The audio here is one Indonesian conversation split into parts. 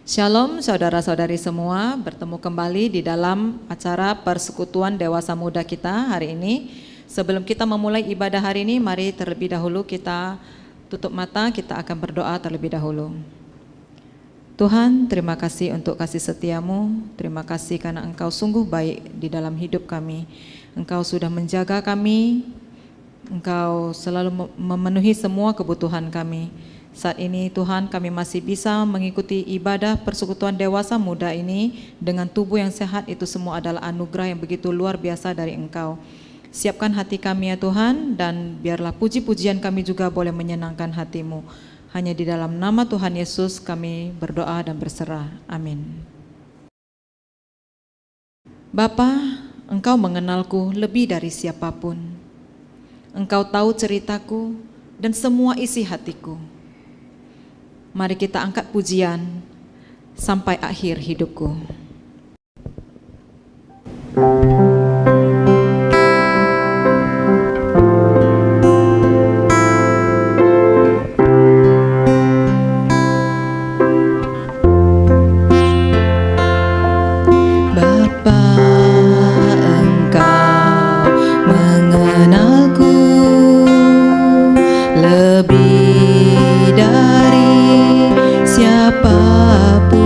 Shalom saudara-saudari semua, bertemu kembali di dalam acara persekutuan dewasa muda kita hari ini. Sebelum kita memulai ibadah hari ini, mari terlebih dahulu kita tutup mata, kita akan berdoa terlebih dahulu. Tuhan, terima kasih untuk kasih setiamu, terima kasih karena Engkau sungguh baik di dalam hidup kami. Engkau sudah menjaga kami, Engkau selalu memenuhi semua kebutuhan kami. Saat ini Tuhan, kami masih bisa mengikuti ibadah persekutuan dewasa muda ini dengan tubuh yang sehat. Itu semua adalah anugerah yang begitu luar biasa dari Engkau. Siapkan hati kami ya Tuhan, dan biarlah puji-pujian kami juga boleh menyenangkan hati-Mu. Hanya di dalam nama Tuhan Yesus kami berdoa dan berserah. Amin. Bapa, Engkau mengenalku lebih dari siapapun. Engkau tahu ceritaku dan semua isi hatiku. Mari kita angkat pujian sampai akhir hidupku. Bapa, Engkau mengenalku lebih dari siapapun.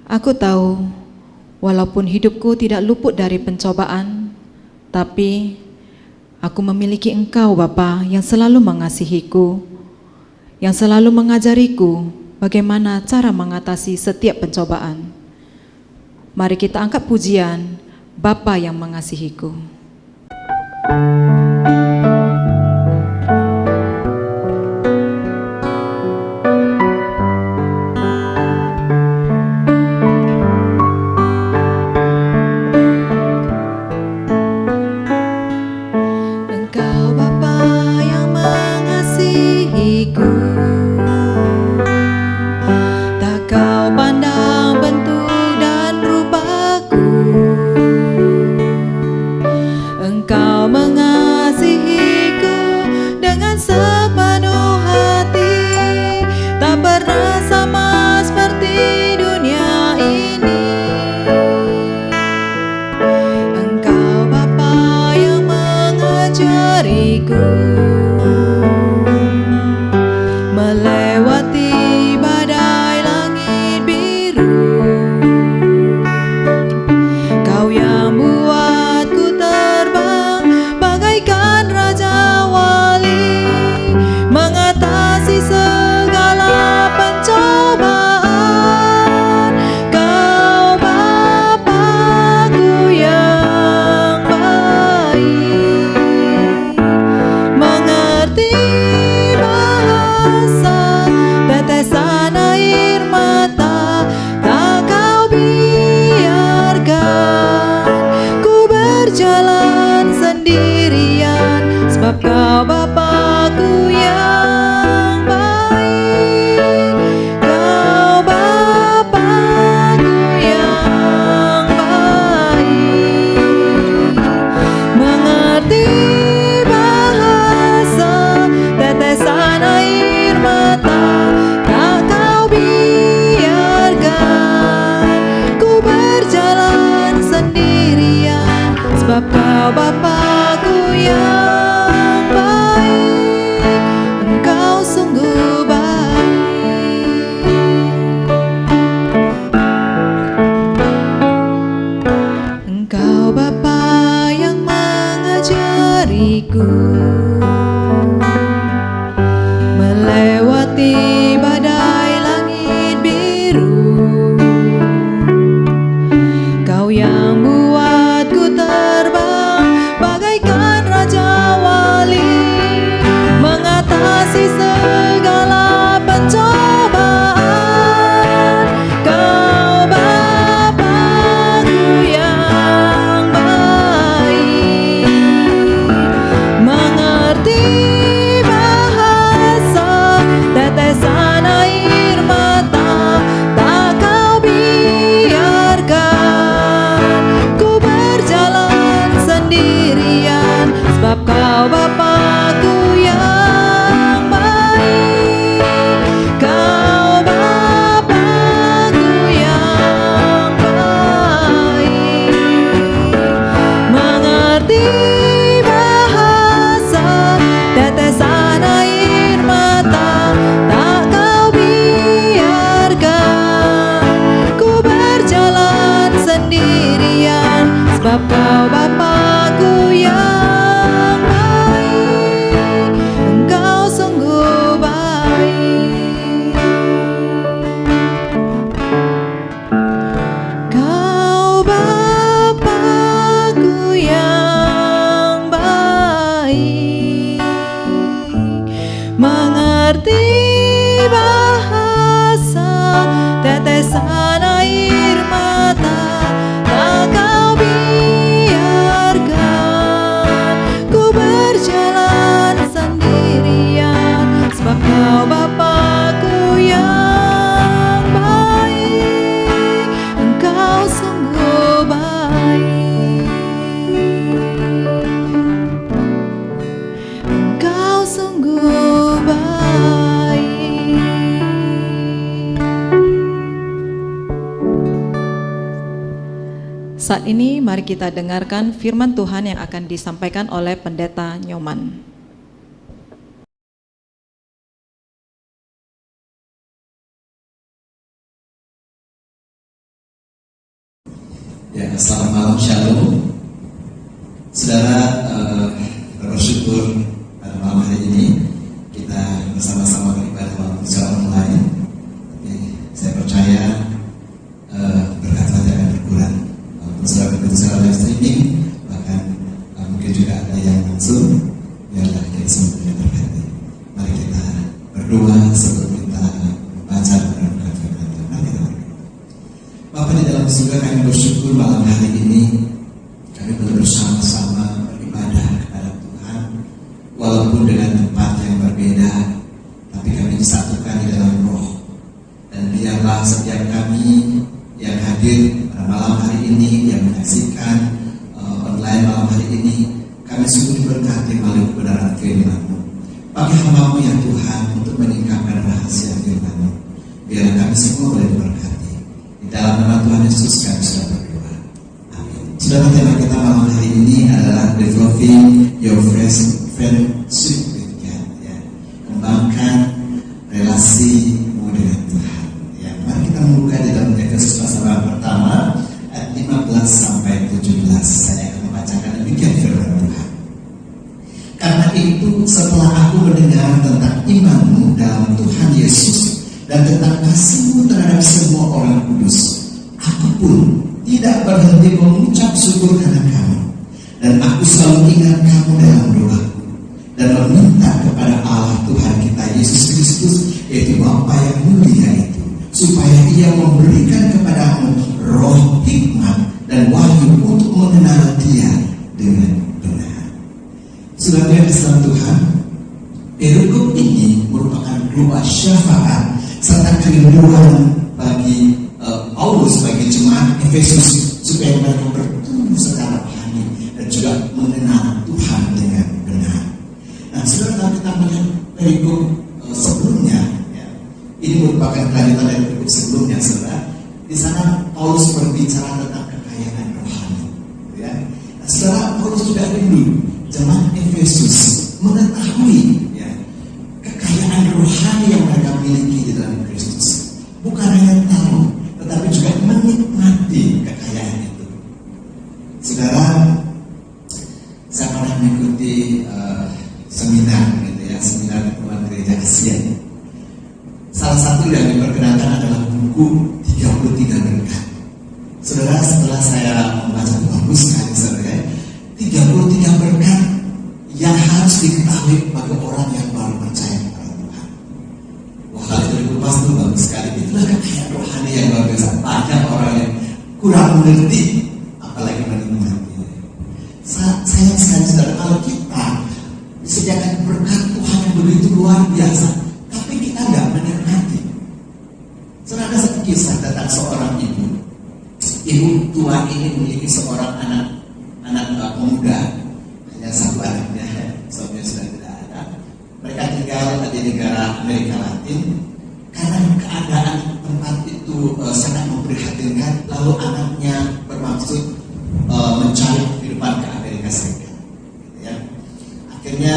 Aku tahu, walaupun hidupku tidak luput dari pencobaan, tapi aku memiliki Engkau Bapa yang selalu mengasihiku, yang selalu mengajariku bagaimana cara mengatasi setiap pencobaan. Mari kita angkat pujian Bapa yang mengasihiku. Engkau Bapa yang mengasihiku, tak kau pandang bentuk dan rupaku. Engkau mengasihiku dengan sepenuh hati, tak pernah sama seperti dunia ini. Engkau Bapa yang mengajariku melewati badai langit biru. Kau yang buatku terbang bagaikan raja wali, mengatasi segala pencobaan. Kau Bapa-Ku yang baik, mengerti bahasa tetesan air mata, tak kau biarkan ku berjalan sendirian, sebab kau Bapa-Ku yang baik. Kau Bapa-Ku yang baik, mengerti bahasa tetesan air mata, tak kau biarkan ku berjalan sendirian, sebab kau Bapa-Ku yang baik. Engkau sungguh baik. Engkau Bapa yang mengajariku melewati badai langit biru. Kau yang buatku terbang bagaikan raja wali, mengatasi segala pencobaan. Kau Bapa-Ku yang baik, mengerti bahasa tetesan air mata, tak kau biarkan ku berjalan sendirian, sebab kau Bapa-Ku yang baik. Kau Bapa-Ku yang baik, mengerti bahasa tetesan air mata, tak kau biarkan ku berjalan sendirian, sebab kau Bapa-Ku yang baik. Engkau sungguh baik. Kau Bapa-Ku yang baik, mengerti bahasa tetesan air mata, tak kau biarkan ku berjalan sendirian, sebab kau Bapa-Ku yang baik. Engkau sungguh baik. Engkau sungguh baik. Saat ini mari kita dengarkan firman Tuhan yang akan disampaikan oleh Pendeta Nyoman. Ya, selamat malam, Shalom. Saudara, bersyukur pada malam hari ini kita bersama-sama beribadah walaupun secara online. Tapi saya percaya berkat saja akan berkurang. Walaupun saudara begitu secara live streaming, bahkan mungkin juga ada yang langsung. Biarlah kita semuanya berkati. Mari kita berdoa sebelum kita membaca dan merenungkan firman Tuhan. Mari kita berdoa. Bapa di dalam surga, kami bersyukur malam hari ini kami boleh bersama-sama beribadah kepada Tuhan, walaupun dengan tempat yang berbeda, tapi kami disatukan di dalam roh. Dan biarlah setiap kami yang hadir pada malam hari ini, yang menyaksikan online malam hari ini, kami sungguh diberkati melalui kebenaran firman-Mu. Pakai hamba-Mu ya Tuhan untuk meningkatkan rahasia firman-Mu. Biarlah kami semua boleh diberkati. Di dalam nama Tuhan Yesus kami sudah berdoa. Amin. Saudara, tema kita malam hari ini adalah developing your friendship with God. Ya. Kembangkan relasimu dengan Tuhan. Ya. Mari kita membuka di dalam Efesus pasal pertama ayat 15 sampai 17. Saya akan membacakan demikian firman Tuhan. Karena itu setelah aku mendengar tentang imanmu dalam Tuhan Yesus dan tentang kasihmu terhadap semua orang kudus, aku pun tidak berhenti mengucap syukur karena kamu. Dan aku selalu ingat kamu dalam doaku dan meminta kepada Allah Tuhan kita Yesus Kristus, yaitu Bapa yang mulia itu, supaya Ia memberikan kepadamu roh hikmat dan wahyu untuk mengenal Dia dengan benar. Saudara Islam Tuhan, perikop ini merupakan doa syafaat serta kerinduan bagi Paulus, bagi jemaat Efesus, supaya mereka bertumbuh secara rohani dan juga mengenal Tuhan dengan benar. Nah, saudara, kalau kita melihat perikop sebelumnya, ya, ini merupakan kelanjutan dari perikop sebelumnya, saudara. Di sana Paulus berbicara tentang kekayaan rohani. Ya. Nah, saudara, Paulus juga rindu jemaat Efesus mengetahui ya, kekayaan rohani yang mereka miliki di dalam Kristus. Bukan hanya tahu, tetapi juga menikmati kekayaan itu. Saudara, saya pernah mengikuti seminar, gitu ya, seminar ketua gereja Asia. Salah satu yang diperkenalkan adalah buku 33 berkat. Saudara, setelah saya membaca bagus sekali, saudara, 33 berkat yang harus diketahui bagi orang yang baru percaya kepada Tuhan. Wah, hal itu dikupas itu bagus sekali. Itulah kekayaan rohani yang luar biasa. Banyak orang yang kurang mengerti, apalagi menikmati. Sayang sekali, saudara, kalau kita disediakan berkat Tuhan yang begitu luar biasa, tapi kita nggak menikmati. Saudara, ada satu kisah tentang seorang ibu. Ibu tua ini memiliki seorang anak pemuda, hanya satu anaknya, suaminya sudah tidak ada. Mereka tinggal di negara Amerika Latin. Karena keadaan tempat itu sangat memprihatinkan, lalu anaknya bermaksud mencari kehidupan ke Amerika Serikat. Gitu ya. Akhirnya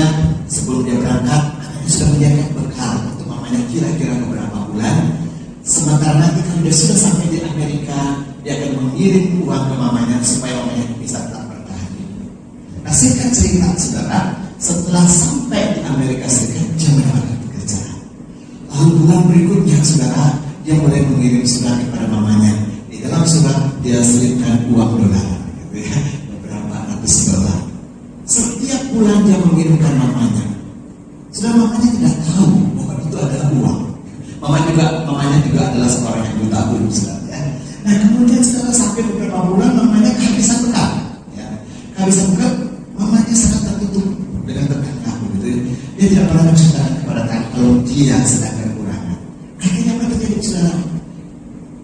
sebelum dia berangkat, anaknya sudah menyiapkan bekal untuk mamanya kira-kira beberapa bulan. Sementara nanti kalau dia sudah sampai di Amerika, dia akan mengirim uang ke mamanya supaya mamanya bisa tetap bertahan. Nah, singkat cerita, saudara, setelah sampai di Amerika Serikat, dia mendapatkan pekerjaan. Lalu bulan berikutnya, saudara, dia mulai mengirim surat kepada mamanya. Di dalam surat dia selipkan uang dolar, gitu ya, beberapa ratus dolar. Setiap bulan dia mengirimkan mamanya. Saudara, mamanya tidak tahu bahwa itu adalah uang. Mamanya juga adalah seorang yang buta huruf, saudara. Ya. Nah, kemudian setelah sampai beberapa bulan, mamanya kehabisan bekal. Ya. Kehabisan bekal, mamanya sangat tertutup dengan terkagum, gitu. Dia tidak pernah menceritakan kepada Tuhan kalau dia sedang kekurangan. Akhirnya apa terjadi, saudara?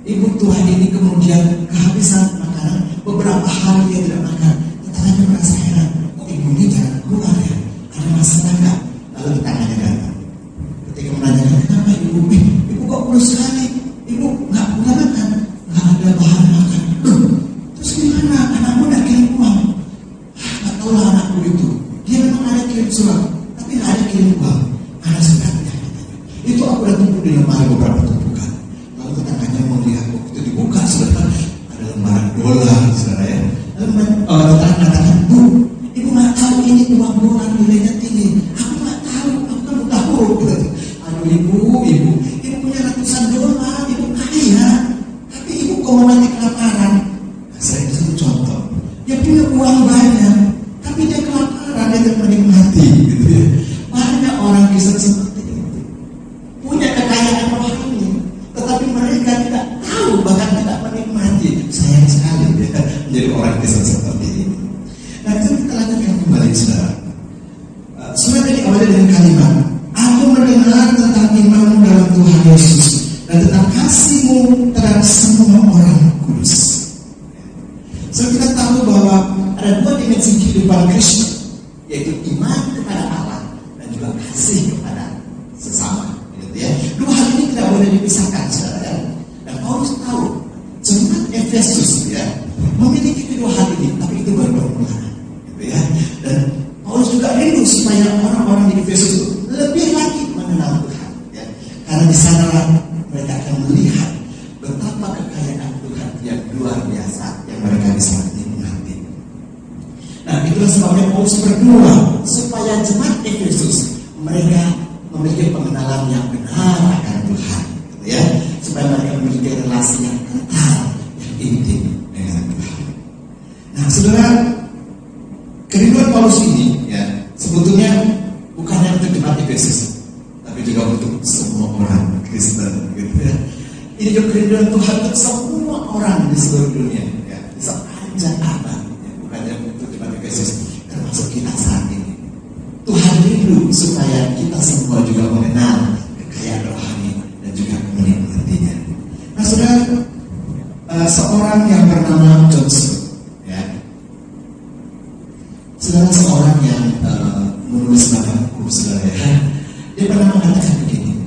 Ibu tua ini kemudian kehabisan makanan. Beberapa hari dia tidak makan. Tetangganya merasa heran. Kok ibu ini jangan keluar ya? Ada masalah nggak? Lalu tetangganya datang. Ketika menanyakan kenapa ibu kok kurus sekali? Ibu nggak punya makan, nggak ada bahan makan. Terus gimana? Anakmu udah kirim uang? Nggak tahu lah anakku itu. Dia memang ada kirim surat, tapi nggak ada kirim uang. Ada suratnya. Itu aku udah tumpuk di lemari beberapa tumpukan. Lalu tetangganya melihat waktu itu dibuka, saudara, ada lembaran $2 bola, saudara ya. Lalu tetangga katakan, Bu, ibu nggak tahu ini uang bola nilainya tinggi. Aku nggak tahu, aku kan tahu. Aduh ibu punya ratusan dolar, ibu kaya, tapi ibu kok mati kelaparan. Nah, saya kasih contoh, dia punya uang banyak, tapi dia kelaparan, dia tidak menikmati, gitu ya. Banyak orang Kristen seperti itu, punya kekayaan rohani, tetapi mereka tidak tahu, bahkan tidak menikmati. Sayang sekali ya, menjadi orang Kristen seperti ini. Nah, itu kita lanjutkan kembali, saudara. Surat ini awalnya dengan kalimat, aku mendengar tentang imanmu dalam Tuhan Yesus dan tentang kasihmu terhadap semua orang kudus. So kita tahu bahwa ada dua dimensi kehidupan Kristen, yaitu iman kepada Allah dan juga kasih kepada sesama. Gitu ya. Dua hal ini tidak boleh dipisahkan, saudara. Dan Paulus tahu jemaat Efesus ya memiliki kedua hal ini, tapi itu baru permulaan. Gitu ya. Dan Paulus juga rindu supaya orang-orang di Efesus itu lebih lagi mengenal Tuhan. Ya. Karena di sana mereka akan melihat betapa kekayaan Tuhan yang luar biasa yang mereka bisa nikmati. Nah, itulah sebabnya Paulus berdoa supaya jemaat Efesus mereka memiliki pengenalan yang benar akan Tuhan, gitu ya, supaya mereka memiliki relasi yang kental, yang intim dengan Tuhan. Nah, saudara, kerinduan Paulus ini, ya, sebetulnya bukan hanya untuk jemaat Efesus, tapi juga untuk semua orang Kristen, gitu ya. Ini juga kerinduan Tuhan untuk semua orang di seluruh dunia, ya, di sepanjang abad, ya, bukan hanya untuk jemaat Efesus, termasuk kita saat ini. Tuhan rindu supaya kita semua juga mengenal kekayaan rohani dan juga menikmatinya. Nah, saudara, seorang yang bernama Johnson, ya, saudara, seorang yang menulis buku, saudara ya, dia pernah mengatakan begini,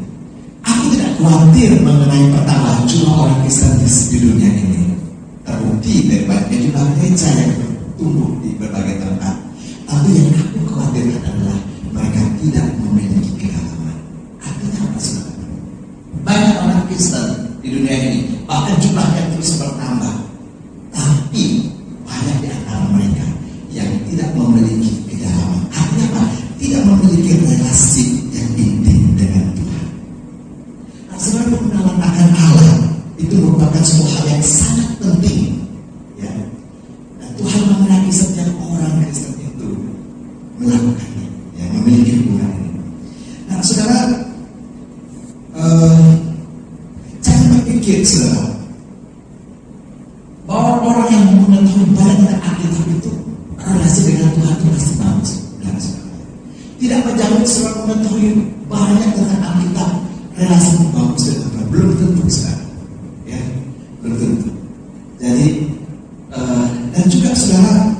aku tidak khawatir mengenai pertambahan jumlah orang Kristen di dunia ini. Terbukti dari banyaknya jumlah gereja yang bertumbuh di berbagai tempat. Tapi yang aku khawatirkan adalah mereka tidak memiliki kedalaman. Artinya apa, saudara? Banyak orang Kristen di dunia ini, bahkan jumlahnya terus bertambah, tapi banyak di antara mereka yang tidak memiliki kedalaman. Artinya apa? Tidak memiliki relasi yang intim dengan Tuhan. Nah, sebenarnya pengenalan akan Allah itu merupakan sebuah hal yang sangat penting, ya. Dan Tuhan menghendaki setiap orang Kristen itu melakukannya, ya, memiliki hubungan ini. Nah, saudara, jangan berpikir, saudara, bahwa orang yang mengetahui banyak tentang Alkitab itu relasi dengan Tuhan itu pasti bagus. Nah, saudara, tidak menjamin seorang mengetahui banyak tentang Alkitab relasi itu bagus dengan Tuhan. Belum tentu, saudara, ya, belum tentu. Jadi dan juga, saudara,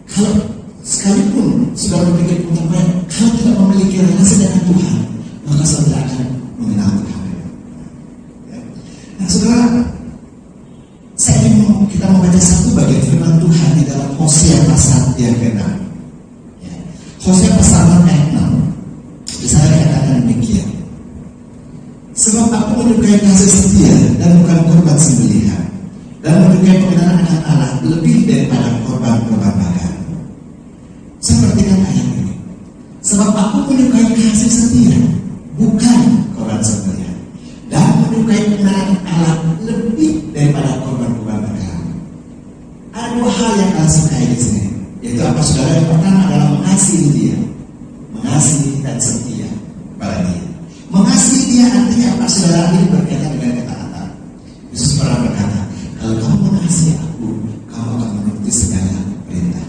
kalau sekalipun saudara berpikir untuk baik, kalau tidak memiliki relasi dengan Tuhan, maka saudara tidak akan mengenal Tuhan. Ya. Nah, saudara, saya ingin kita membaca satu bagian firman Tuhan di dalam Hosea pasal yang ke-6. Ya. Hosea pasal 6 ayat 6. Di sana dikatakan demikian. Sebab aku menyukai kasih setia dan bukan korban sembelihan, dan menyukai pengenalan akan Allah lebih daripada korban-korban bakar. Seperti kan ayat ini. Sebab aku menyukai kasih setia, bukan korban sembelihan, dan menyukai pengenalan Allah lebih daripada korban-korban bakar. Ada dua hal yang Allah sukai di sini, yaitu apa, saudara? Yang pertama adalah mengasihi Dia, mengasihi dan setia kepada Dia. Mengasihi Dia artinya apa, saudara? Ini berkaitan dengan ketaatan. Yesus pernah berkata, kalau kamu mengasihi aku, kamu akan menuruti segala perintah.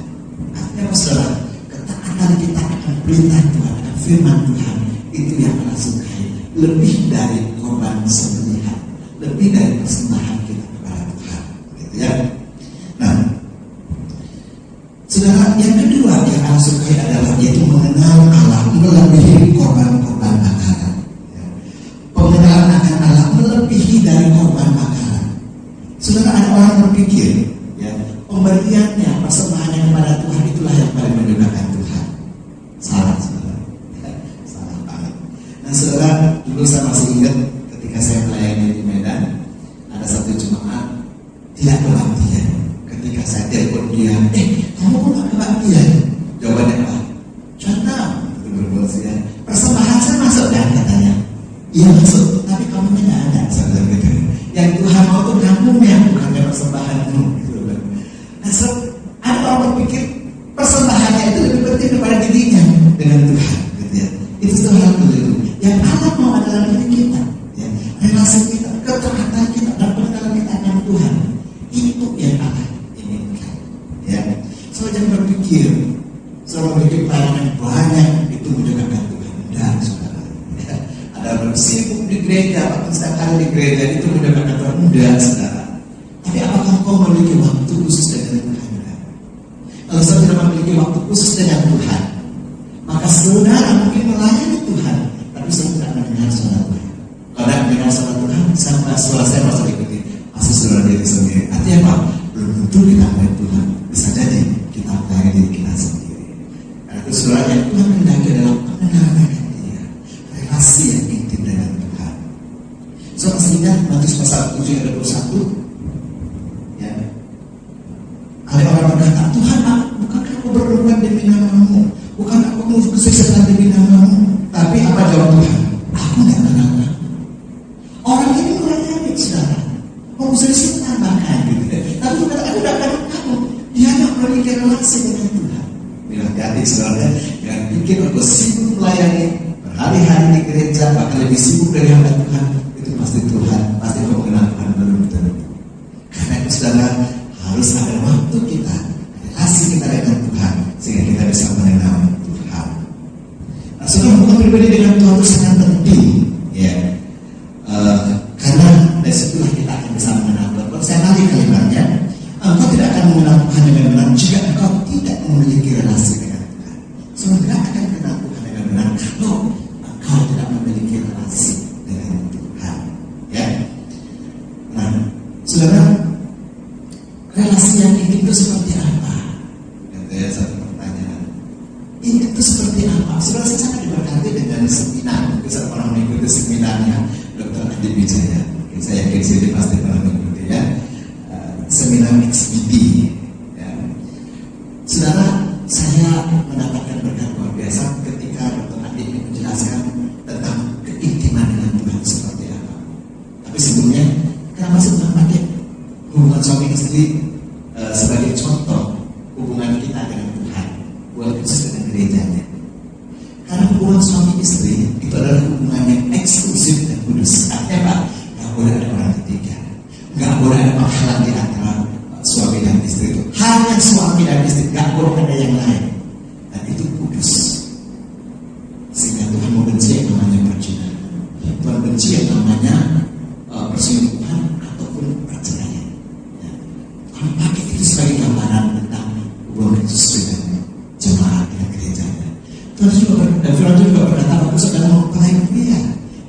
Artinya apa, saudara? Ketaatan kita akan perintah Tuhan, akan firman Tuhan, itu yang Allah sukai. Lebih dari korban sembelihan, lebih dari persembahan kita kepada Tuhan, gitu ya. Nah, saudara, yang kedua yang Allah sukai adalah yaitu mengenal Allah melebihi korban-korban bakaran. Pengenalan akan Allah melebihi dari korban bakaran. Saudara, ada orang berpikir, ya, pemberiannya, persembahannya kepada Tuhan itulah yang paling menyenangkan Tuhan. Salah, saudara. Ya, salah banget. Nah, saudara, dulu saya masih ingat ketika saya melayani di Medan, ada satu jemaat tidak kebaktian. Ketika saya telepon dia, kamu kok nggak kebaktian? Jawabannya apa? Contoh, berbuat ya. Persembahan saya masuk kan katanya. Iya masuk, tapi kamu nggak ada. Saya gitu. Yang Tuhan mau tuh kamu yang bukannya persembahanmu. Gitu. Nah, so, ada orang berpikir persembahannya itu lebih penting daripada dirinya dengan Tuhan. Gitu ya. Itu hal itu. Yang Allah mau adalah diri kita, ya. Relasi kita, ketaatan kita, dan pengenalan kita dengan Tuhan. Itu yang Allah inginkan. Ya. So jangan berpikir, pelayanan banyak itu mendengarkan Tuhan. Dan saudara, ya. Ada orang sibuk di gereja, bahkan setiap hari di gereja itu mendengarkan Tuhan. Mudah, saudara. Tapi apakah kau memiliki waktu khusus dengan Tuhan? Kalau saudara tidak memiliki waktu khusus dengan Tuhan, maka saudara mungkin melayani Tuhan, tapi saudara tidak mendengar suara Tuhan. Kalau tidak mendengar suara Tuhan, suara saya masih ikuti. Masih suara diri sendiri. Artinya apa? Belum tentu kita melayani Tuhan. Bisa jadi kita melayani diri kita sendiri. Karena itu suara yang Tuhan hendaki adalah pengenalan dengan Dia, relasi yang intim dengan Tuhan. Saudara masih ingat Matius pasal 7 ayat 21? Ya. Ada orang berkata, Tuhan, bukankah aku berkorban demi nama-Mu? Bukan aku mengususkan demi nama-Mu? Tapi apa jawab Tuhan? Aku tidak kenal. Orang ini melayani saudara, mau usaha tambahkan gitu. Tapi Tuhan, aku tidak kenal kamu. Dia tidak memiliki relasi dengan Tuhan. Bilang hati saudara, jangan pikir aku sibuk melayani berhari-hari di gereja, bahkan lebih sibuk dari hamba Tuhan. Itu pasti Tuhan, pasti kau kenal Tuhan belum tentu. Karena itu saudara, harus ada waktu kita, relasi kita dengan Tuhan, sehingga kita bisa mengenal Tuhan. Nah, saudara, hubungan pribadi dengan Tuhan itu sangat penting, ya. Karena dari situlah kita akan bisa mengenal Tuhan. Kalau saya balik kalimatnya, engkau tidak akan mengenal Tuhan dengan benar jika engkau tidak memiliki relasi dengan Tuhan. Saudara tidak akan mengenal Tuhan dengan benar kalau engkau tidak memiliki relasi dengan Tuhan, ya. Nah, saudara, relasi yang intim itu seperti apa? Ada satu pertanyaan. Intim itu seperti apa? Saudara, saya sangat diberkati dengan seminar. Saya pernah mengikuti seminarnya Dr. Adi Wijaya. Saya yakin sini pasti pernah mengikuti ya. Seminar XBD. Ya. Saudara, saya mendapatkan berkat luar biasa ketika Dr. Adi menjelaskan tentang keintiman dengan Tuhan seperti apa. Tapi sebelumnya, kenapa sih Tuhan pakai hubungan suami istri sebagai contoh hubungan kita dengan Tuhan, bukan khusus dengan gerejanya? Karena hubungan suami istri itu adalah hubungan yang eksklusif dan kudus. Artinya apa? Gak boleh ada orang ketiga, gak boleh ada penghalang di antara suami dan istri itu. Hanya suami dan istri, gak boleh ada yang lain. Dan itu kudus. Sehingga Tuhan membenci yang namanya perzinahan. Tuhan benci yang namanya perselingkuhan ataupun perceraian. Ya. Tuhan pakai itu sebagai gambaran tentang hubungan Kristus dengan jemaat dan gerejanya. Tuhan juga berkata bagus adalah mempelai pria.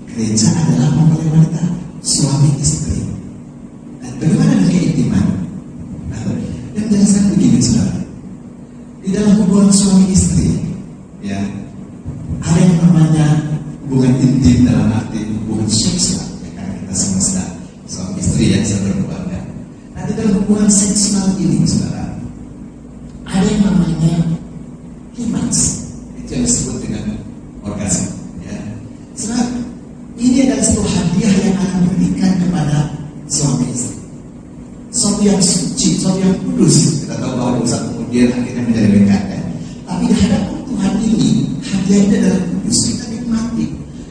Gereja adalah mempelai wanita, suami istri. Dan bagaimana dengan keintiman? Nah, yang menjelaskan begini saudara. Di dalam hubungan suami istri, ya, ada yang namanya hubungan intim dalam arti hubungan seksual. Ya, karena kita semua sedang suami istri yang sedang berkeluarga. Nah, di dalam hubungan seksual ini saudara, ada yang namanya klimaks. Itu yang disebut dengan orgasme, ya. Sebab ini adalah sebuah hadiah yang akan diberikan kepada suami istri. Sesuatu yang suci, sesuatu yang kudus. Kita tahu bahwa dosa kemudian akhirnya menjadi berkat, ya. Tapi di hadapan Tuhan ini, hadiah ini adalah kudus, kita nikmati.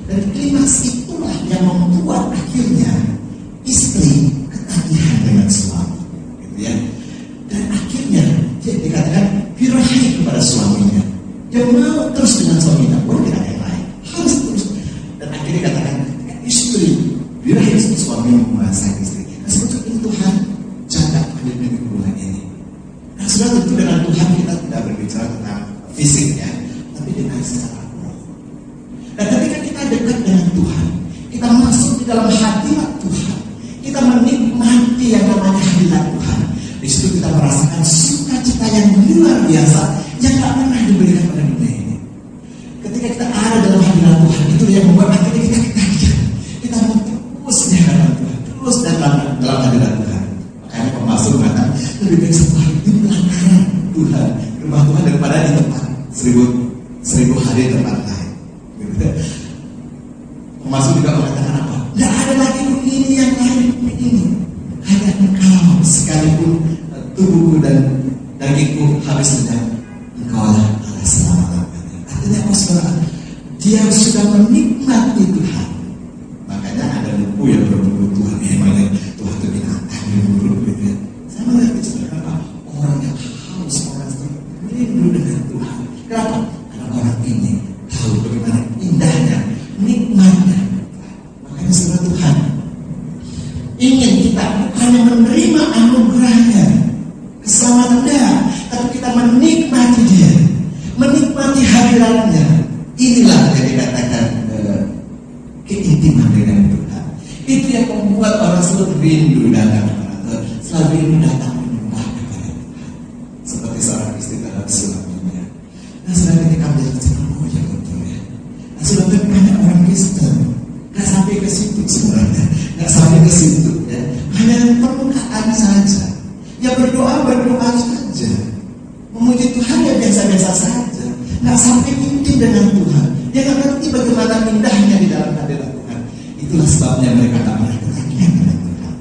Dan klimaks itulah yang membuat akhirnya istri ketagihan dengan suami, gitu ya. Dan akhirnya dia dikatakan birahi kepada suaminya. Dia mau terus dengan suaminya, boleh tidak ada yang lain, harus terus. Dan akhirnya dikatakan istri birahi suami yang menguasai istri. Nah, sebetulnya ini Tuhan jaga dengan hubungan ini. Nah, sudah tentu dengan Tuhan kita tidak berbicara tentang fisiknya, tapi dengan secara roh. Dan ketika kita dekat dengan Tuhan, kita masuk di dalam hadirat Tuhan, kita menikmati yang namanya hadirat Tuhan. Di situ kita merasakan sukacita yang luar biasa yang tak pernah diberikan pada dunia ini. Ketika kita ada dalam hadirat Tuhan, itu yang membuat akhirnya kita ketagihan. Kita mau terus di hadapan Tuhan, terus dalam hadirat Tuhan. Makanya makanya pemasuk mengatakan lebih baik setelah di pelanggaran Tuhan, rumah Tuhan daripada di tempat seribu hari tempat lain. Gitu. Pemasuk juga mengatakan apa? Tidak ada lagi bumi ini yang lain bumi ini. Hanya engkau sekalipun tubuhku dan dagingku habis lenyap, engkau lah Allah selama-lamanya. Artinya apa saudara? Dia sudah menikmati Tuhan. Makanya ada buku yang berburu Tuhan. Memangnya Tuhan itu binatang yang berburu gitu ya. Saya melihat itu saudara, orang yang haus, orang yang rindu dengan Tuhan. Kenapa? Karena orang ini tahu bagaimana indahnya, nikmatnya. Makanya saudara, Tuhan ingin kita bukannya menerima anugerahnya, keselamatan dia, tapi kita menikmati dia, menikmati hadiratnya. Inilah yang dikatakan keintiman dengan Tuhan. Itu yang membuat orang selalu rindu datang kepada Tuhan, selalu rindu datang menyembah kepada Tuhan. Seperti seorang istri dalam suaminya. Nah, sudah ketika menjadi oh ya betul ya. Nah, sudah banyak orang Kristen nggak sampai ke situ sebenarnya, nggak sampai ke situ ya. Hanya permukaan saja. Ya berdoa saja, memuji Tuhan ya biasa-biasa saja, nggak sampai inti dengan Tuhan. Dia nggak ngerti bagaimana indahnya di dalam hadirat Tuhan. Itulah sebabnya mereka tak pernah ketagihan dengan Tuhan.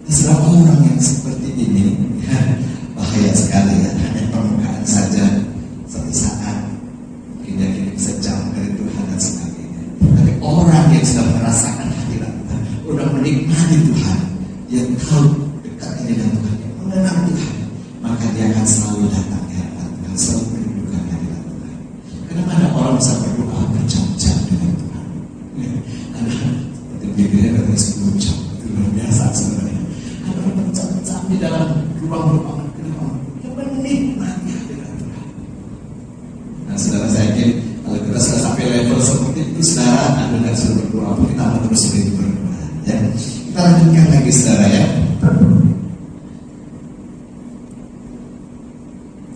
Seberapa orang yang seperti ini ya, bahaya sekali ya. Hanya permukaan saja, satu saat mungkin dia bisa jauh dari Tuhan dan sebagainya. Tapi orang yang sudah merasakan hadirat Tuhan, sudah menikmati Tuhan, dia tahu dekat ini dengan Tuhan, dia mengenal Tuhan, maka dia akan selalu datang ke hadapan Tuhan, selalu merindukan hadirat Tuhan. Kenapa ada orang bisa berdoa berjam-jam dengan Tuhan? Ada seperti Biblia kata 10 jam, itu luar biasa sebenarnya. Ada orang berjam-jam di dalam ruang-ruang kenapa? Dia menikmati hadirat Tuhan. Nah, saudara, saya yakin kalau kita sudah sampai level seperti itu, saudara, Anda tidak sudah berdoa, kita akan terus berdoa. Ya. Kita lanjutkan lagi, saudara ya.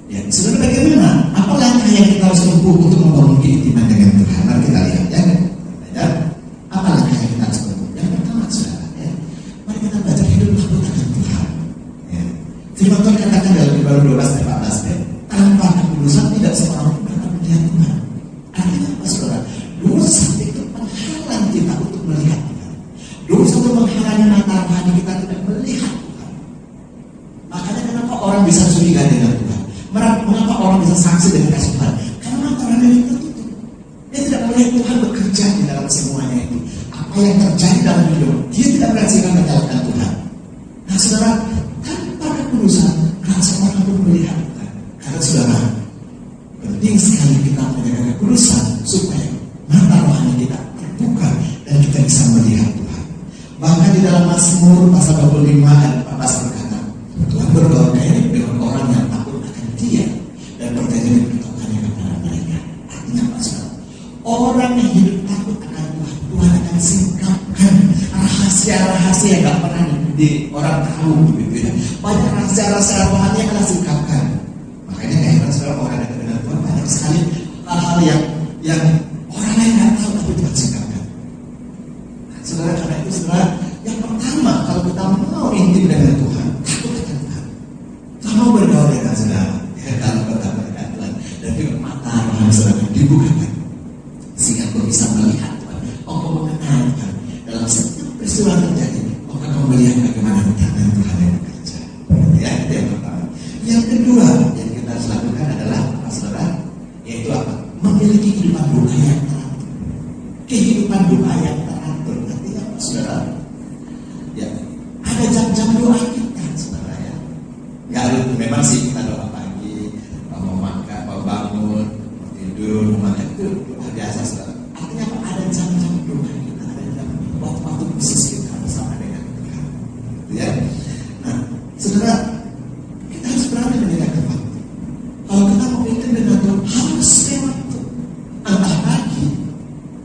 Ya, saudara, bagaimana? Apa langkah yang kita harus tempuh untuk membangun keintiman dengan Tuhan? Mari kita lihat ya. Ya. Apa langkah yang kita harus tempuh? Yang pertama, saudara, ya. Mari kita belajar hidup takut akan Tuhan. Ya. Firman Tuhan katakan dalam Ibrani 12:14 ya. Tanpa kekudusan tidak seorang pun dapat melihat Tuhan. Artinya apa, saudara? Dosa itu menghalang kita untuk melihat Tuhan. Dosa itu menghalangi mata rohani kita tidak melihat Tuhan. Makanya kenapa orang bisa curiga dengan Tuhan? Mengapa orang bisa saksi dengan kasih Tuhan? Karena mata rohani itu tertutup. Dia tidak melihat Tuhan bekerja di dalam semuanya itu. Apa yang terjadi dalam hidup, dia tidak menyaksikan menyalahkan Tuhan. Nah, saudara, tanpa kekudusan, tidak seorang pun melihat Tuhan. Karena saudara, penting sekali kita menjaga kekudusan supaya mata rohani kita terbuka dan kita bisa melihat Tuhan. Bahkan di dalam Mazmur pasal 25 ayat 14 berkata, Tuhan bergaul dengan orang yang takut akan Dia dan percaya dengan Tuhannya kepada mereka. Artinya apa, saudara? Orang yang hidup takut akan Tuhan, Tuhan akan singkapkan rahasia-rahasia yang gak pernah di orang tahu begitu ya. Banyak rahasia-rahasia rohani yang akan singkapkan. Makanya gak heran, saudara, orang yang dengan Tuhan banyak sekali hal-hal yang orang lain gak tahu tapi Tuhan singkapkan. Nah, saudara, karena itu saudara, yang pertama kalau kita mau intim dengan Tuhan, takut akan Tuhan, kita mau bergaul dengan saudara, ya, kalau bergaul dengan Tuhan, dan juga mata rohani saudara dibukakan sehingga kau bisa melihat Tuhan, kau mengenal Tuhan dalam setiap peristiwa terjadi, kau melihat bagaimana tangan Tuhan yang bekerja. Ya, itu yang pertama. Yang kedua yang kita harus lakukan adalah apa, saudara? Yaitu apa? Memiliki kehidupan doa yang teratur. Kehidupan doa yang teratur. Artinya apa, saudara? Ya, ada jam-jam doa kita, saudara ya. Ya, memang sih kita doa pagi, mau makan, mau bangun, mau tidur, mau makan, itu doa biasa, saudara. Artinya apa? Ada jam-jam doa kita, ada jam waktu-waktu khusus kita bersama dengan Tuhan. Ya. Nah, saudara, kita harus berani menjaga waktu. Kalau kita mau intim dengan Tuhan, harus waktu. Entah pagi,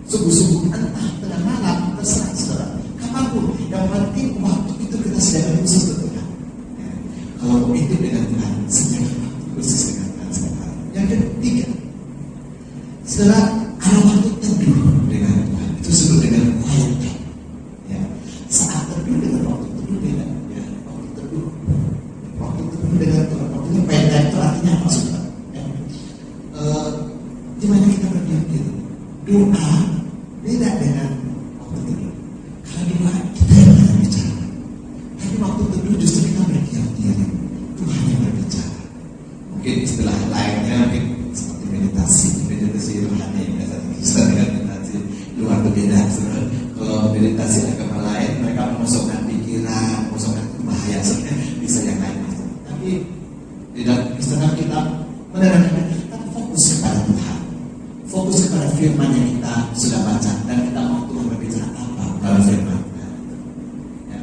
subuh-subuh, entah tengah malam, terserah, saudara. Kapanpun, yang penting waktu itu kita sediakan khusus untuk Tuhan. Ya. Kalau mau intim dengan Tuhan, sediakan waktu khusus dengan Tuhan, saudara. Yang ketiga, saudara, ada waktu teduh dengan Tuhan. Itu disebut dengan quiet time. Ya. Saat teduh dengan waktu teduh beda. Ya. Waktu teduh doa beda dengan waktu teduh. Kalau doa kita yang akan bicara, tapi waktu teduh justru kita berdiam diri, Tuhan yang berbicara. Mungkin istilah lainnya mungkin seperti meditasi rohani, bisa dengan meditasi luar berbeda. Kalau meditasi agama lain, mereka mengosongkan pikiran, mengosongkan bahaya, sebenarnya bisa yang lain. Tapi di dalam Kristen kita menerangkan kita fokus kepada Tuhan, fokus kepada firman yang kita sudah baca, dan kita mau Tuhan berbicara apa dalam firman. Ya.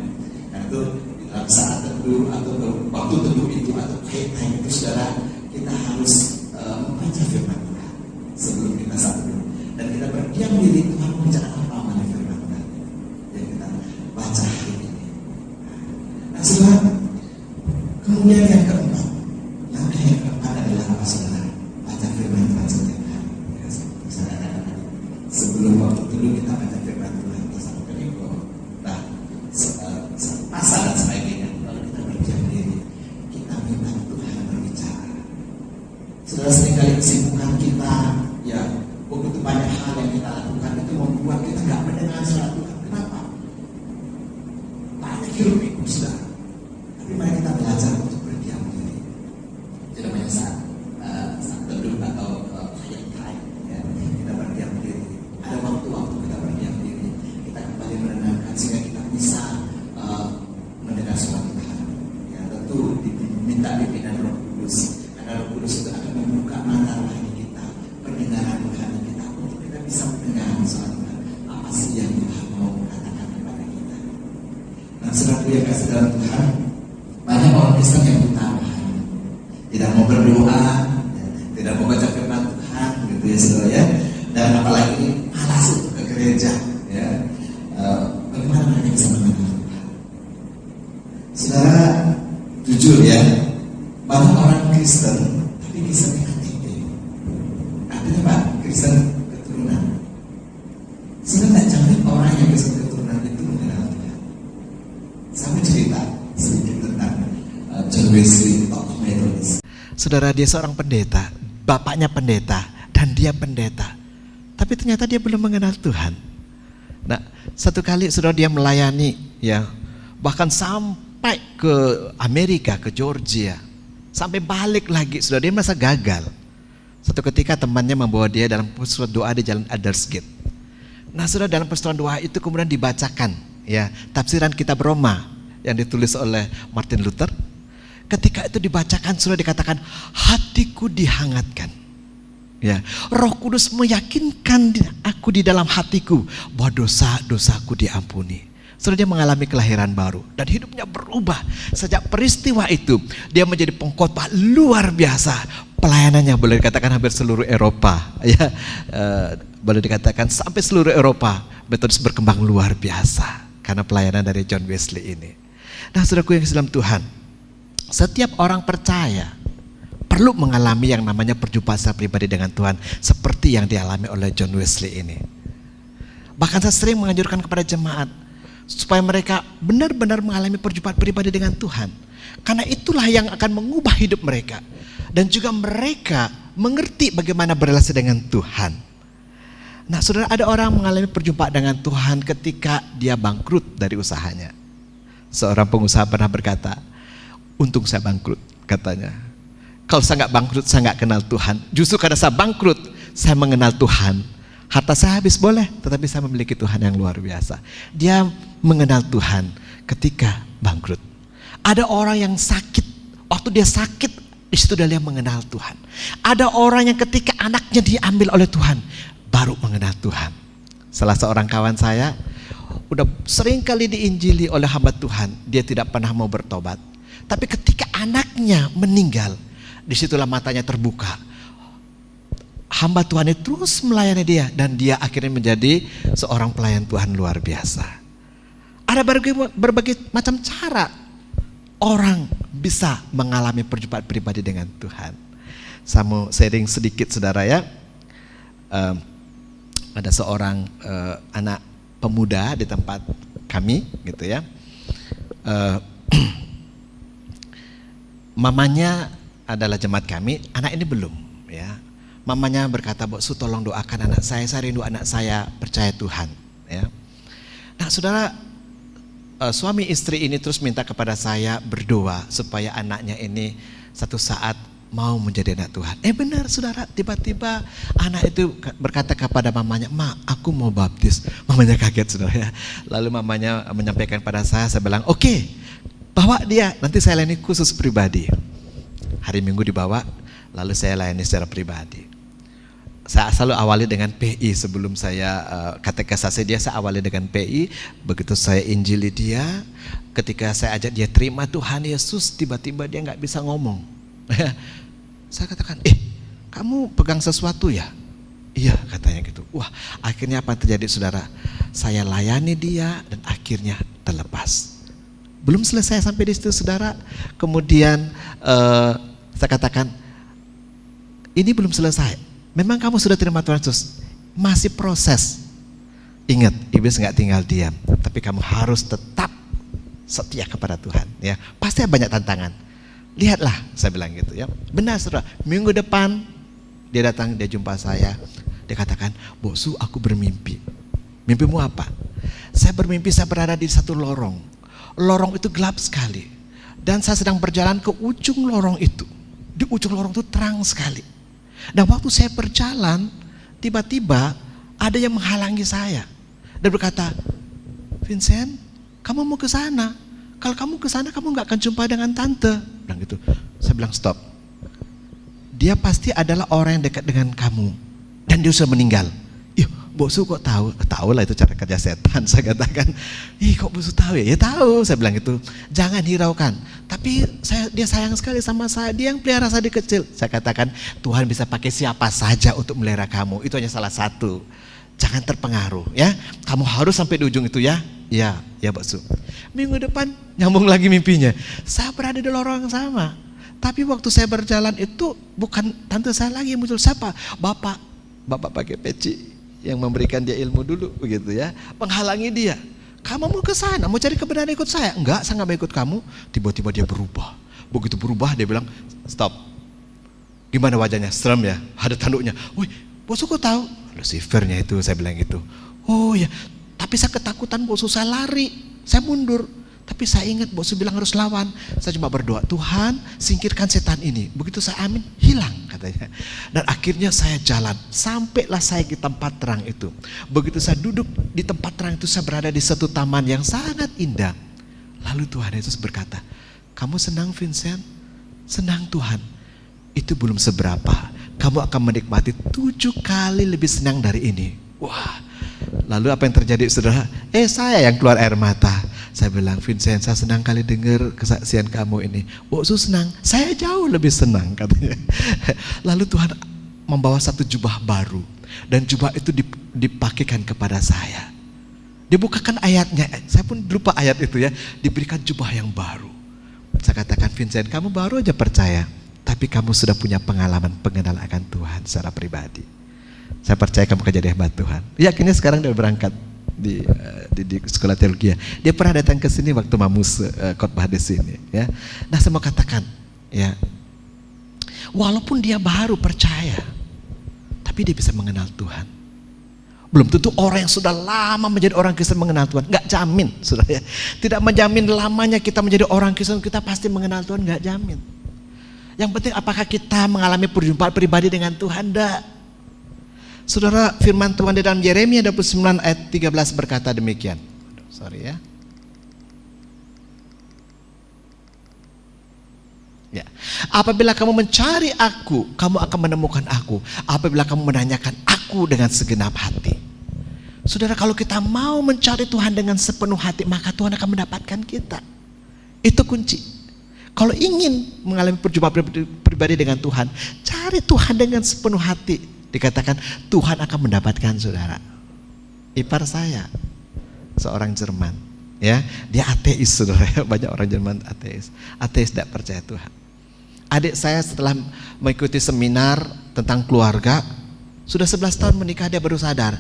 Karena itu dalam saat teduh atau waktu teduh itu atau time itu, saudara, kita harus membaca firman Tuhan sebelum kita saat teduh, dan kita berdiam diri Tuhan membicara apa melalui firman Tuhan yang kita baca hari ini. Nah, saudara, kemudian yang keempat, adalah apa, saudara? Baca firman Tuhan setiap hari. Ya, saudara, sebelum waktu teduh kita baca firman Tuhan, kita sampai minggu, nah, pasal dan sebagainya. Lalu kita berdiam diri, kita minta Tuhan berbicara. Saudara, seringkali kesibukan kita, ya, begitu banyak hal yang kita lakukan itu membuat kita nggak mendengar suara Tuhan. Kenapa? Banyak hirup pikuk, saudara. Tapi mari kita belajar untuk berdiam diri. Itu namanya saat teduh atau quiet time. Ya. Kita berdiam diri. Ada waktu-waktu kita berdiam diri. Kita kembali menenangkan sehingga kita bisa mendengar suara Tuhan. Ya, tentu diminta pimpinan Roh Kudus. Karena Roh Kudus itu akan membuka mata rohani kita, pendengaran rohani kita, untuk kita bisa mendengar suara Tuhan. Apa sih yang Tuhan mau katakan kepada kita? Nah, saudaraku yang kasih dalam Tuhan, banyak orang Kristen yang buta rohani, tidak mau berdoa, tidak mau baca firman Tuhan, gitu ya, saudara ya. Dan apalagi malas untuk ke gereja, ya. Bagaimana mereka bisa mengenal Tuhan? Saudara, jujur ya, banyak orang Kristen tapi Kristennya KTP. Artinya apa? Kristen keturunan. Saudara, tidak jamin orang yang Kristen keturunan itu mengenal Tuhan. Saya mau cerita sedikit tentang John Wesley, tokoh Metodis. Saudara, dia seorang pendeta, bapaknya pendeta, dan dia pendeta. Tapi ternyata dia belum mengenal Tuhan. Nah, satu kali saudara dia melayani, ya, bahkan sampai ke Amerika, ke Georgia, sampai balik lagi, saudara, dia merasa gagal. Satu ketika temannya membawa dia dalam persetujuan doa di Jalan Aldersgate. Nah, saudara, dalam persetujuan doa itu kemudian dibacakan, ya, tafsiran kitab Roma yang ditulis oleh Martin Luther. Ketika itu dibacakan, sudah dikatakan, hatiku dihangatkan. Ya, Roh Kudus meyakinkan aku di dalam hatiku bahwa dosa-dosaku diampuni. Sudah dia mengalami kelahiran baru dan hidupnya berubah. Sejak peristiwa itu, dia menjadi pengkhotbah luar biasa. Pelayanannya boleh dikatakan hampir seluruh Eropa. Ya, boleh dikatakan sampai seluruh Eropa. Metodis berkembang luar biasa karena pelayanan dari John Wesley ini. Nah, saudaraku yang dalam Tuhan, setiap orang percaya perlu mengalami yang namanya perjumpaan secara pribadi dengan Tuhan, seperti yang dialami oleh John Wesley ini. Bahkan saya sering menganjurkan kepada jemaat supaya mereka benar-benar mengalami perjumpaan pribadi dengan Tuhan, karena itulah yang akan mengubah hidup mereka, dan juga mereka mengerti bagaimana berrelasi dengan Tuhan. Nah, saudara, ada orang mengalami perjumpaan dengan Tuhan ketika dia bangkrut dari usahanya. Seorang pengusaha pernah berkata, untung saya bangkrut, katanya. Kalau saya nggak bangkrut, saya nggak kenal Tuhan. Justru karena saya bangkrut, saya mengenal Tuhan. Harta saya habis boleh, tetapi saya memiliki Tuhan yang luar biasa. Dia mengenal Tuhan ketika bangkrut. Ada orang yang sakit, waktu dia sakit, di situ dia mengenal Tuhan. Ada orang yang ketika anaknya diambil oleh Tuhan, baru mengenal Tuhan. Salah seorang kawan saya, udah sering kali diinjili oleh hamba Tuhan, dia tidak pernah mau bertobat. Tapi ketika anaknya meninggal, disitulah matanya terbuka. Hamba Tuhan itu terus melayani dia, dan dia akhirnya menjadi seorang pelayan Tuhan luar biasa. Ada berbagai macam cara orang bisa mengalami perjumpaan pribadi dengan Tuhan. Saya mau sharing sedikit, saudara ya. Ada seorang anak pemuda di tempat kami, gitu ya. Mamanya adalah jemaat kami, anak ini belum, ya. mamanya berkata, "Bu Su, tolong doakan anak saya rindu anak saya percaya Tuhan." Ya. Nah saudara, suami istri ini terus minta kepada saya berdoa supaya anaknya ini satu saat mau menjadi anak Tuhan. Benar saudara, tiba-tiba anak itu berkata kepada mamanya, "Ma, aku mau baptis." Mamanya kaget saudara ya. Lalu mamanya menyampaikan pada saya bilang, "Oke, bawa dia, nanti saya layani khusus pribadi." Hari Minggu dibawa, lalu saya layani secara pribadi. Saya selalu awali dengan PI sebelum saya katekesasi dia, saya awali dengan PI. Begitu saya injili dia, ketika saya ajak dia terima Tuhan Yesus, tiba-tiba dia nggak bisa ngomong. Saya katakan, kamu pegang sesuatu ya? Iya katanya gitu. Wah, akhirnya apa yang terjadi saudara? Saya layani dia dan akhirnya terlepas. Belum selesai sampai di situ saudara. Kemudian saya katakan, ini belum selesai. Memang kamu sudah terima Tuhan Yesus, masih proses. Ingat, iblis nggak tinggal diam, tapi kamu harus tetap setia kepada Tuhan. Ya, pasti banyak tantangan. Lihatlah, saya bilang gitu ya. Benar saudara, minggu depan dia datang, dia jumpa saya. Dia katakan, "Bu Su, aku bermimpi." "Mimpimu apa?" "Saya bermimpi saya berada di satu lorong. Lorong itu gelap sekali. Dan saya sedang berjalan ke ujung lorong itu. Di ujung lorong itu terang sekali. Dan waktu saya berjalan, tiba-tiba ada yang menghalangi saya. Dan berkata, 'Vincent, kamu mau ke sana. Kalau kamu ke sana kamu nggak akan jumpa dengan tante." Bilang gitu. Saya bilang, "Stop. Dia pasti adalah orang yang dekat dengan kamu dan dia sudah meninggal." "Ih, Bu Su kok tahu?" "Tahu lah, itu cara kerja setan." Saya katakan, "Ih, kok Bu Su tahu ya?" "Ya tahu." Saya bilang itu. "Jangan hiraukan. Tapi dia sayang sekali sama saya. Dia yang pelihara saya di kecil." Saya katakan, "Tuhan bisa pakai siapa saja untuk melihara kamu. Itu hanya salah satu. Jangan terpengaruh ya. Kamu harus sampai di ujung itu ya." "Ya, ya Bu Su." Minggu depan nyambung lagi mimpinya. Saya berada di lorong yang sama. Tapi waktu saya berjalan itu bukan tante saya lagi yang muncul. Siapa? Bapak pakai peci yang memberikan dia ilmu dulu begitu ya. Menghalangi dia. "Kamu mau ke sana, mau cari kebenaran, ikut saya." "Enggak, saya enggak mau ikut kamu." Tiba-tiba dia berubah. Begitu berubah dia bilang, "Stop." Gimana wajahnya? Serem ya, ada tanduknya. "Wih, bos kok tahu?" "Lucifernya itu," saya bilang gitu. "Oh ya, tapi saya ketakutan bos, saya lari. Saya mundur." Tapi saya ingat bos bilang harus lawan. Saya cuma berdoa, "Tuhan, singkirkan setan ini." Begitu saya amin, hilang katanya. Dan akhirnya saya jalan, sampailah saya di tempat terang itu. Begitu saya duduk di tempat terang itu, saya berada di satu taman yang sangat indah. Lalu Tuhan Yesus berkata, "Kamu senang Vincent?" "Senang Tuhan." "Itu belum seberapa. Kamu akan menikmati 7 kali lebih senang dari ini." Wah. Lalu apa yang terjadi saudara? Saya yang keluar air mata. Saya bilang, "Vincent, saya senang kali dengar kesaksian kamu ini." "Bu Su senang." "Saya jauh lebih senang," katanya. Lalu Tuhan membawa satu jubah baru. Dan jubah itu dipakaikan kepada saya. Dibukakan ayatnya, saya pun lupa ayat itu ya. Diberikan jubah yang baru. Saya katakan, "Vincent, kamu baru aja percaya. Tapi kamu sudah punya pengalaman pengenalan akan Tuhan secara pribadi. Saya percaya kamu akan jadi hebat Tuhan." Yakinnya sekarang dia berangkat di sekolah teologi. Dia pernah datang ke sini waktu Mamus khotbah di sini ya. Nah, saya mau katakan ya, walaupun dia baru percaya, tapi dia bisa mengenal Tuhan. Belum tentu orang yang sudah lama menjadi orang Kristen mengenal Tuhan. Nggak jamin saudara ya. Tidak menjamin lamanya kita menjadi orang Kristen kita pasti mengenal Tuhan, nggak jamin. Yang penting apakah kita mengalami perjumpaan pribadi dengan Tuhan? Enggak. Saudara, firman Tuhan di dalam Yeremia 29 ayat 13 berkata demikian. Sorry ya. Ya. "Apabila kamu mencari aku, kamu akan menemukan aku. Apabila kamu menanyakan aku dengan segenap hati." Saudara, kalau kita mau mencari Tuhan dengan sepenuh hati, maka Tuhan akan mendapatkan kita. Itu kunci. Kalau ingin mengalami perjumpaan pribadi dengan Tuhan, cari Tuhan dengan sepenuh hati. Dikatakan Tuhan akan mendapatkan saudara. Ipar saya seorang Jerman ya, dia ateis saudara ya. Banyak orang Jerman ateis tidak percaya Tuhan. Adik saya setelah mengikuti seminar tentang keluarga, sudah 11 tahun menikah, dia baru sadar,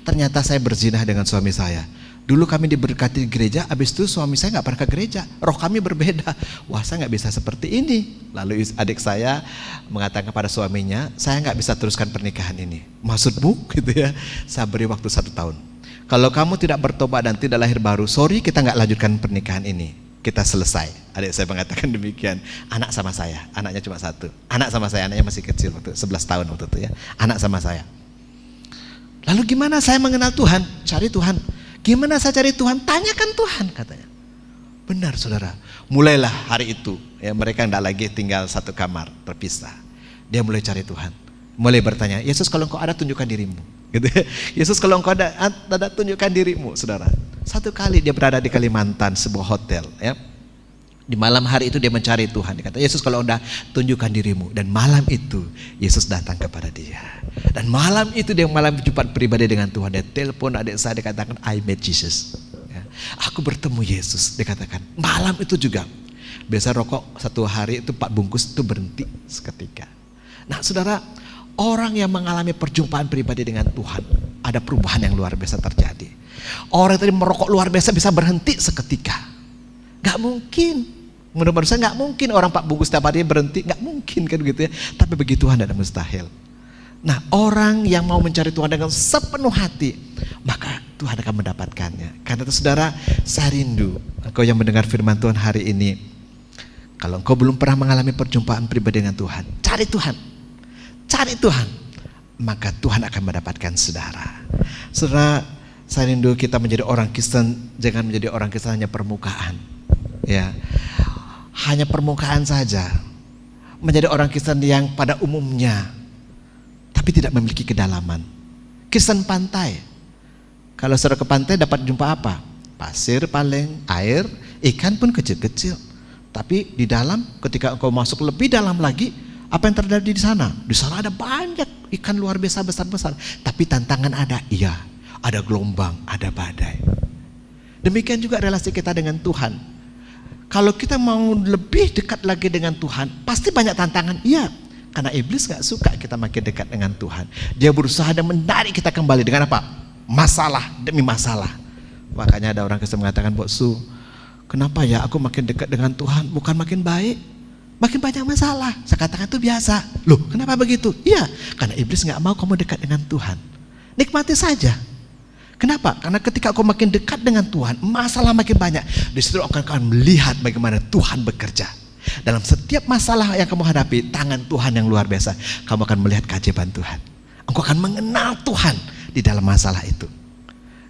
ternyata saya berzina dengan suami saya. Dulu kami diberkati di gereja, habis itu suami saya nggak pernah ke gereja, roh kami berbeda. Wah, saya nggak bisa seperti ini. Lalu adik saya mengatakan kepada suaminya, saya nggak bisa teruskan pernikahan ini. Maksudmu? Gitu ya. Saya beri waktu 1 tahun. Kalau kamu tidak bertobat dan tidak lahir baru, sorry, kita nggak lanjutkan pernikahan ini. Kita selesai. Adik saya mengatakan demikian. Anak sama saya, anaknya cuma 1. Anak sama saya, anaknya masih kecil waktu 11 tahun waktu itu ya. Anak sama saya. Lalu gimana saya mengenal Tuhan? Cari Tuhan. Gimana saya cari Tuhan? Tanyakan Tuhan, katanya. Benar saudara. Mulailah hari itu, ya, mereka tidak lagi tinggal satu kamar terpisah. Dia mulai cari Tuhan. Mulai bertanya, Yesus kalau engkau ada tunjukkan dirimu. Gitu ya. Yesus kalau engkau ada tunjukkan dirimu, saudara. Satu kali dia berada di Kalimantan, sebuah hotel, ya. Di malam hari itu dia mencari Tuhan. Dia kata, Yesus kalau udah tunjukkan dirimu. Dan malam itu Yesus datang kepada dia. Dan malam itu dia malam jumpa pribadi dengan Tuhan. Dia telepon adik saya, dia katakan, I met Jesus. Ya. Aku bertemu Yesus, dia katakan. Malam itu juga. Biasa rokok 1 hari itu 4 bungkus itu berhenti seketika. Nah saudara, orang yang mengalami perjumpaan pribadi dengan Tuhan, ada perubahan yang luar biasa terjadi. Orang yang tadi merokok luar biasa bisa berhenti seketika. Gak mungkin. Menurut saya nggak mungkin orang 4 bungkus setiap hari berhenti, nggak mungkin kan gitu ya. Tapi bagi Tuhan tidak mustahil. Nah, orang yang mau mencari Tuhan dengan sepenuh hati, maka Tuhan akan mendapatkannya. Karena itu saudara, saya rindu engkau yang mendengar firman Tuhan hari ini. Kalau engkau belum pernah mengalami perjumpaan pribadi dengan Tuhan, cari Tuhan. Cari Tuhan. Maka Tuhan akan mendapatkan saudara. Saudara, saya rindu kita menjadi orang Kristen, jangan menjadi orang Kristen hanya permukaan. Ya. Hanya permukaan saja, menjadi orang Kristen yang pada umumnya tapi tidak memiliki kedalaman. Kristen pantai, kalau saudara ke pantai dapat jumpa apa? Pasir paling, air, ikan pun kecil-kecil. Tapi di dalam, ketika engkau masuk lebih dalam lagi, apa yang terjadi di sana? Di sana ada banyak ikan luar biasa besar-besar. Tapi tantangan ada, iya, ada gelombang, ada badai. Demikian juga relasi kita dengan Tuhan. Kalau kita mau lebih dekat lagi dengan Tuhan, pasti banyak tantangan. Iya, karena iblis gak suka kita makin dekat dengan Tuhan. Dia berusaha dan menarik kita kembali dengan apa? Masalah demi masalah. Makanya ada orang Kristen mengatakan, Boksu, kenapa ya aku makin dekat dengan Tuhan, bukan makin baik, makin banyak masalah. Saya katakan itu biasa. Loh, kenapa begitu? Iya, karena iblis gak mau kamu dekat dengan Tuhan. Nikmati saja. Kenapa? Karena ketika kau makin dekat dengan Tuhan, masalah makin banyak. Di situ akan melihat bagaimana Tuhan bekerja. Dalam setiap masalah yang kamu hadapi, tangan Tuhan yang luar biasa. Kamu akan melihat keajaiban Tuhan. Engkau akan mengenal Tuhan di dalam masalah itu.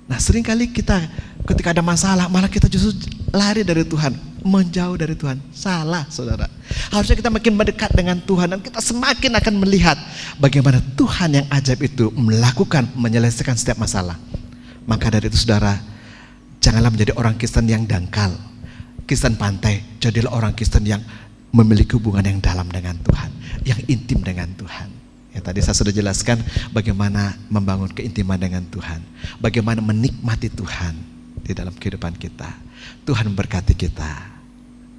Nah, seringkali kita ketika ada masalah, malah kita justru lari dari Tuhan, menjauh dari Tuhan. Salah, saudara. Harusnya kita makin mendekat dengan Tuhan dan kita semakin akan melihat bagaimana Tuhan yang ajaib itu melakukan, menyelesaikan setiap masalah. Maka dari itu saudara, janganlah menjadi orang Kristen yang dangkal, Kristen pantai. Jadilah orang Kristen yang memiliki hubungan yang dalam dengan Tuhan, yang intim dengan Tuhan. Ya, tadi saya sudah jelaskan bagaimana membangun keintiman dengan Tuhan, bagaimana menikmati Tuhan di dalam kehidupan kita. Tuhan memberkati kita.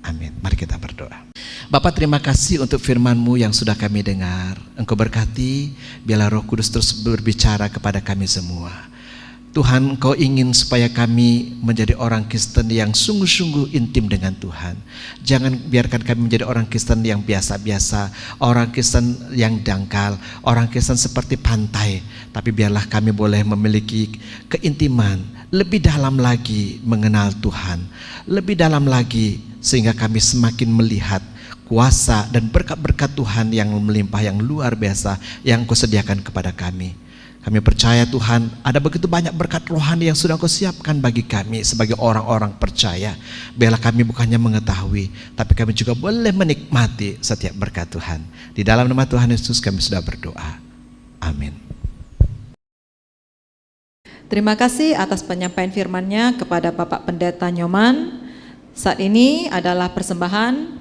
Amin. Mari kita berdoa. Bapa, terima kasih untuk firman-Mu yang sudah kami dengar. Engkau berkati, biarlah Roh Kudus terus berbicara kepada kami semua. Tuhan, Engkau ingin supaya kami menjadi orang Kristen yang sungguh-sungguh intim dengan Tuhan. Jangan biarkan kami menjadi orang Kristen yang biasa-biasa, orang Kristen yang dangkal, orang Kristen seperti pantai. Tapi biarlah kami boleh memiliki keintiman, lebih dalam lagi mengenal Tuhan, lebih dalam lagi sehingga kami semakin melihat kuasa dan berkat-berkat Tuhan yang melimpah, yang luar biasa yang Engkau sediakan kepada kami. Kami percaya Tuhan, ada begitu banyak berkat rohani yang sudah Engkau siapkan bagi kami sebagai orang-orang percaya. Biarlah kami bukannya mengetahui, tapi kami juga boleh menikmati setiap berkat Tuhan. Di dalam nama Tuhan Yesus kami sudah berdoa. Amin. Terima kasih atas penyampaian firman-Nya kepada Bapak Pendeta Nyoman. Saat ini adalah persembahan.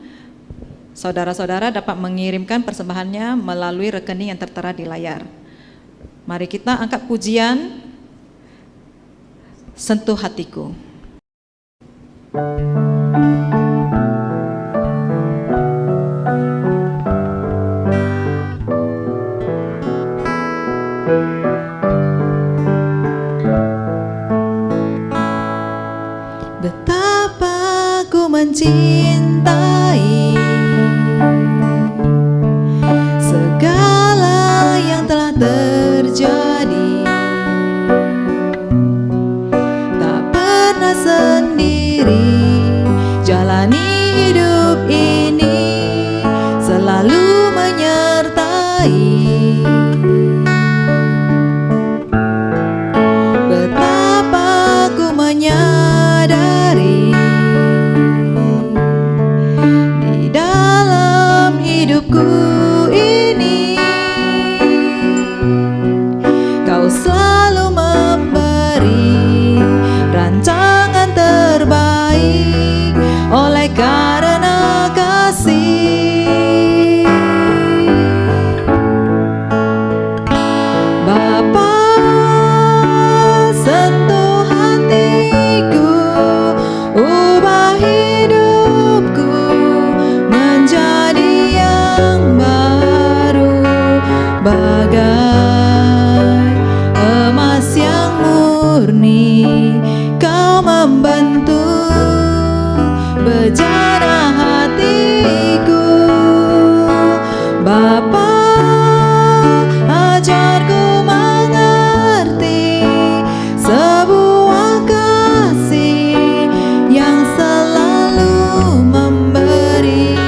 Saudara-saudara dapat mengirimkan persembahannya melalui rekening yang tertera di layar. Mari kita angkat pujian Sentuh Hatiku. cintai. Segala yang telah terjadi, tak pernah sendiri. Jalani hidup ini selalu menyertai. Betapa ku menyadari di dalam hidupku ini Kau selalu memberi rancangan terbaik oleh karena kasih. Bapa, sentuh hatiku, ubah hidupku menjadi yang baru, bagai emas yang murni. Kau membentuk bejana hatiku. Bapa, ajarku mengerti sebuah kasih yang selalu memberi,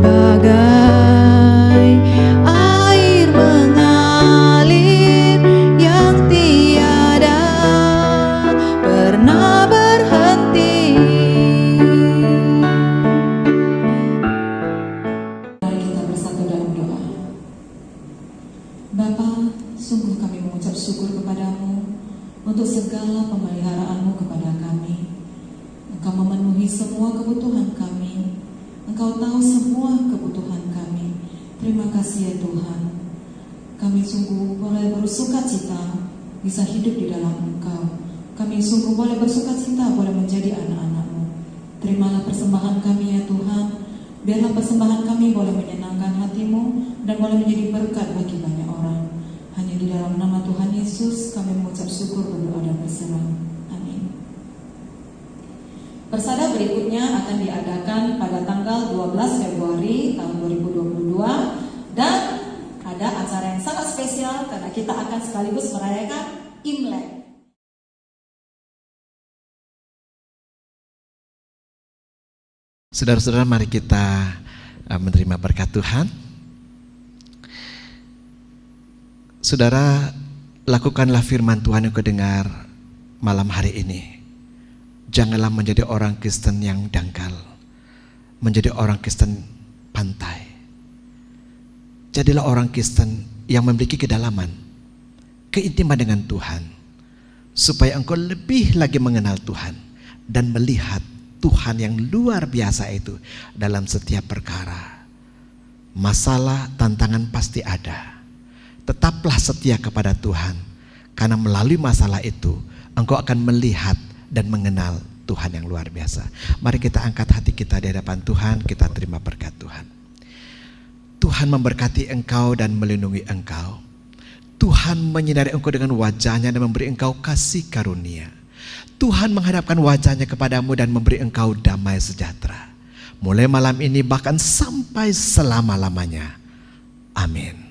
bagai air mengalir yang tiada pernah berhenti. Mari kita bersatu dalam doa. Bapa, sungguh kami mengucap syukur kepadamu untuk segala pemeliharaanmu kepada kami. Engkau memenuhi semua kebutuhan kami. Engkau tahu semua kebutuhan kami. Terima kasih ya Tuhan. Kami sungguh boleh bersuka cita bisa hidup di dalam Engkau. Kami sungguh boleh bersuka cita boleh menjadi anak-anak-Mu. Terimalah persembahan kami ya Tuhan. Biarlah persembahan kami boleh menyenangkan hati-Mu dan boleh menjadi berkat bagi banyak orang. Hanya di dalam nama Tuhan Yesus kami mengucap syukur, berdoa dan berserah. Amin. Persada berikutnya akan diadakan pada tanggal 12 Februari tahun 2022 dan ada acara yang sangat spesial karena kita akan sekaligus merayakan Imlek. Saudara-saudara, mari kita menerima berkat Tuhan. Saudara, lakukanlah firman Tuhan yang kau dengar malam hari ini. Janganlah menjadi orang Kristen yang dangkal, menjadi orang Kristen pantai. Jadilah orang Kristen yang memiliki kedalaman, keintiman dengan Tuhan, supaya engkau lebih lagi mengenal Tuhan dan melihat Tuhan yang luar biasa itu dalam setiap perkara. Masalah, tantangan pasti ada. Tetaplah setia kepada Tuhan, karena melalui masalah itu engkau akan melihat dan mengenal Tuhan yang luar biasa. Mari kita angkat hati kita di hadapan Tuhan, kita terima berkat Tuhan. Tuhan memberkati engkau dan melindungi engkau. Tuhan menyinari engkau dengan wajahnya dan memberi engkau kasih karunia. Tuhan menghadapkan wajahnya kepadamu dan memberi engkau damai sejahtera. Mulai malam ini bahkan sampai selama-lamanya. Amin.